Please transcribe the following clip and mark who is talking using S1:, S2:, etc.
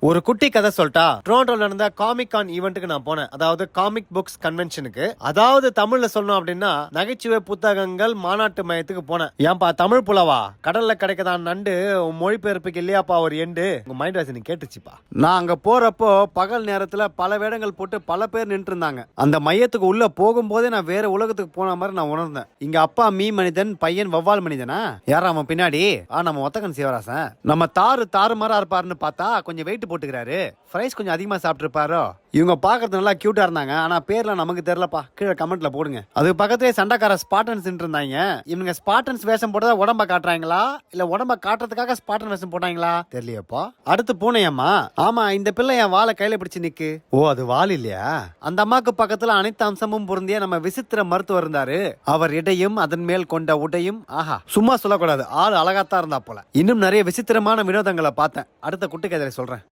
S1: ஒரு குட்டி கதை சொல்லிட்டா, டொரண்டோல நடந்த காமிக் கான் ஈவெண்ட்டுக்கு நான் போனேன். அதாவது காமிக் புக்ஸ் கன்வென்ஷனுக்கு. அதாவது தமிழ்ல சொல்லணும் அப்படின்னா நகைச்சுவை புத்தகங்கள் மாநாட்டு மையத்துக்கு போனேன். ஏன்பா தமிழ் புலவா, கடல்ல கிடைக்கதான் நண்டு, மொழிபெயர்ப்புக்கு இல்லையாப்பா ஒரு எண்டு, உங்க மைண்ட் வாய்ஸ் நீங்க கேட்டுச்சுப்பா. நான் அங்க போறப்போ பகல் நேரத்துல பல வேடங்கள் போட்டு பல பேர் நின்று இருந்தாங்க. அந்த மையத்துக்கு உள்ள போகும்போதே நான் வேற உலகத்துக்கு போன மாதிரி நான் உணர்ந்தேன். இங்க அப்பா மீ மனிதன், பையன் வவ்வால் மனிதனா, யாரா அவன் பின்னாடி? நம்ம ஒத்தக்கன் சிவராசன். நம்ம தாறுமாறா இருப்பாருன்னு பார்த்தா கொஞ்சம் வெயிட் போட்டுக்கிறாரு. ஃப்ரைஸ் கொஞ்சம் அதிகமா சாப்பிட்டுருப்பாரோ. இவங்க பாக்குறது நல்லா கியூட்டா இருந்தாங்க. ஆனா பேர்ல நமக்கு தெரியலப்பா. கீழே கமெண்ட்ல போடுங்க. அது பக்கத்திலே சண்டைக்கார ஸ்பாட்டன்ஸ் இருந்தாங்க. இவங்க ஸ்பாட்டன்ஸ் வேஷம் போட்டதா உடம்ப காட்டுறாங்களா இல்ல உடம்ப காட்டுறதுக்காக ஸ்பாட்டன் வேஷம் போட்டாங்களா தெரியலையப்பா. அடுத்து பூனையம்மா. ஆமா, இந்த பிள்ளை என் வாழை கையில பிடிச்சு நிக்கு. ஓ, அது வால் இல்லையா? அந்த அம்மாக்கு பக்கத்துல அனைத்து அம்சமும் பொருந்திய நம்ம விசித்திர மருத்துவர் இருந்தாரு. அவர் இடையும் அதன் மேல் கொண்ட உடையும் ஆஹா, சும்மா சொல்லக்கூடாது, ஆள் அழகாத்தான் இருந்தா போல. இன்னும் நிறைய விசித்திரமான வினோதங்களை பார்த்தேன். அடுத்த குட்டி கதையில சொல்றேன்.